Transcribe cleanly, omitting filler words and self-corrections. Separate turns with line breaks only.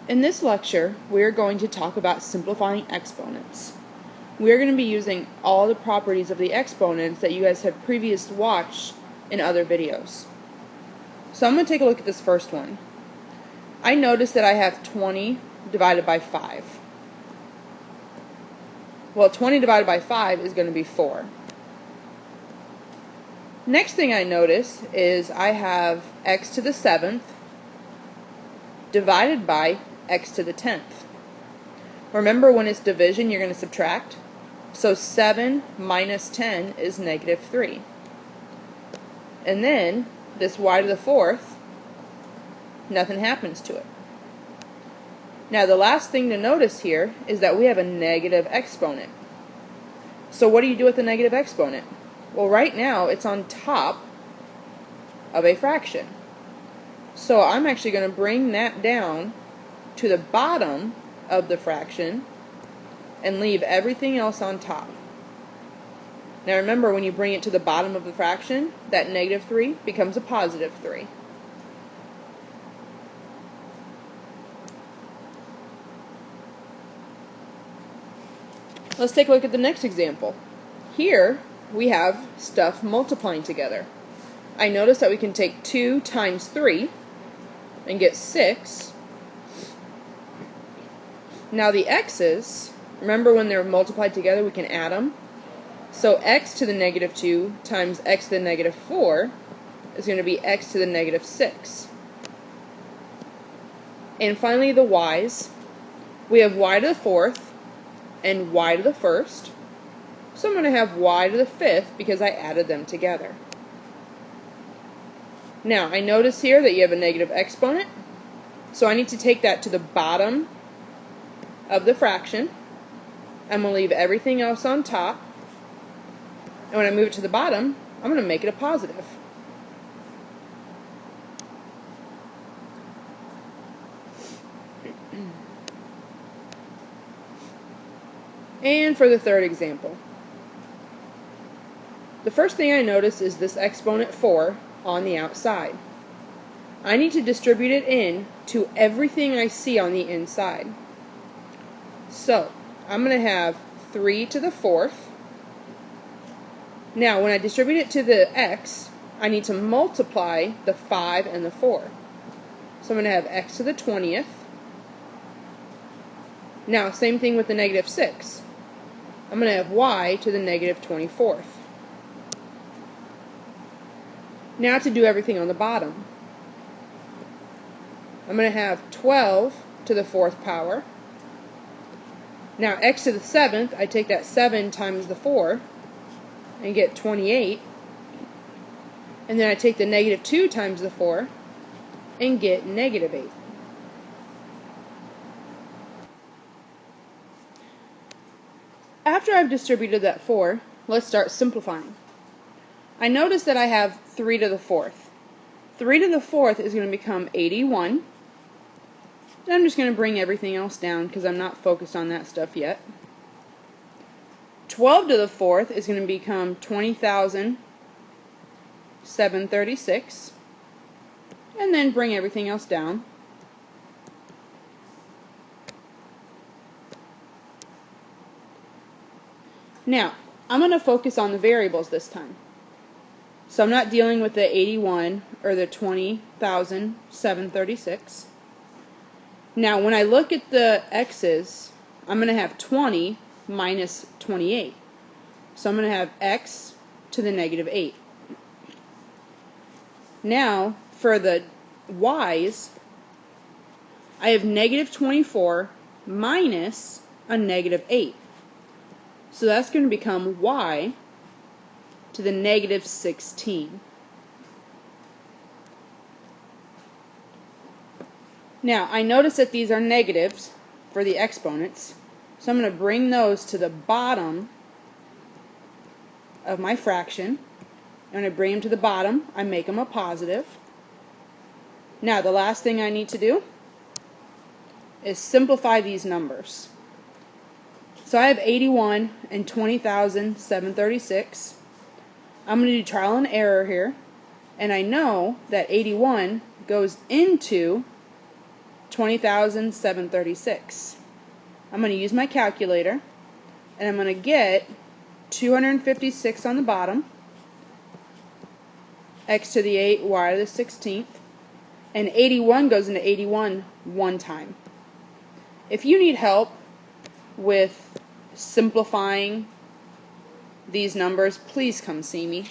In this lecture, we are going to talk about simplifying exponents. We are going to be using all the properties of the exponents that you guys have previously watched in other videos. So I'm going to take a look at this first one. I notice that I have 20 divided by 5. Well, 20 divided by 5 is going to be 4. Next thing I notice is I have x to the 7th divided by x to the 10th. Remember, when it's division, you're going to subtract. So 7 minus 10 is negative 3. And then this y to the 4th, nothing happens to it. Now the last thing to notice here is that we have a negative exponent. So what do you do with a negative exponent? Well, right now it's on top of a fraction. So I'm actually going to bring that down to the bottom of the fraction and leave everything else on top. Now remember, when you bring it to the bottom of the fraction, that negative 3 becomes a positive 3. Let's take a look at the next example. Here we have stuff multiplying together. I notice that we can take 2 times 3 and get 6. Now the x's, remember when they're multiplied together we can add them. So x to the negative 2 times x to the negative 4 is going to be x to the negative 6. And finally the y's. We have y to the 4th and y to the 1st. So I'm going to have y to the 5th because I added them together. Now I notice here that you have a negative exponent. So I need to take that to the bottom of the fraction. I'm going to leave everything else on top. And when I move it to the bottom, I'm going to make it a positive. And for the third example, the first thing I notice is this exponent 4 on the outside. I need to distribute it in to everything I see on the inside. So I'm going to have 3 to the 4th. Now when I distribute it to the x, I need to multiply the 5 and the 4. So I'm going to have x to the 20th. Now same thing with the negative 6. I'm going to have y to the negative 24th. Now to do everything on the bottom. I'm going to have 12 to the 4th power. Now x to the 7th, I take that 7 times the 4 and get 28. And then I take the negative 2 times the 4 and get negative 8. After I've distributed that 4, let's start simplifying. I notice that I have 3 to the 4th. 3 to the 4th is going to become 81. And I'm just going to bring everything else down because I'm not focused on that stuff yet. 12 to the 4th is going to become 20,736. And then bring everything else down. Now, I'm going to focus on the variables this time. So I'm not dealing with the 81 or the 20,736. Now, when I look at the x's, I'm going to have 20 minus 28. So I'm going to have x to the negative 8. Now, for the y's, I have negative 24 minus a negative 8. So that's going to become y to the negative 16. Now, I notice that these are negatives for the exponents, so I'm going to bring those to the bottom of my fraction. I'm going to bring them to the bottom. I make them a positive. Now, the last thing I need to do is simplify these numbers. So I have 81 and 20,736. I'm going to do trial and error here, and I know that 81 goes into
20,736. I'm going to use my calculator, and I'm going to get 256 on the bottom, x to the 8, y to the 16th, and 81 goes into 81 one time. If you need help with simplifying these numbers, please come see me.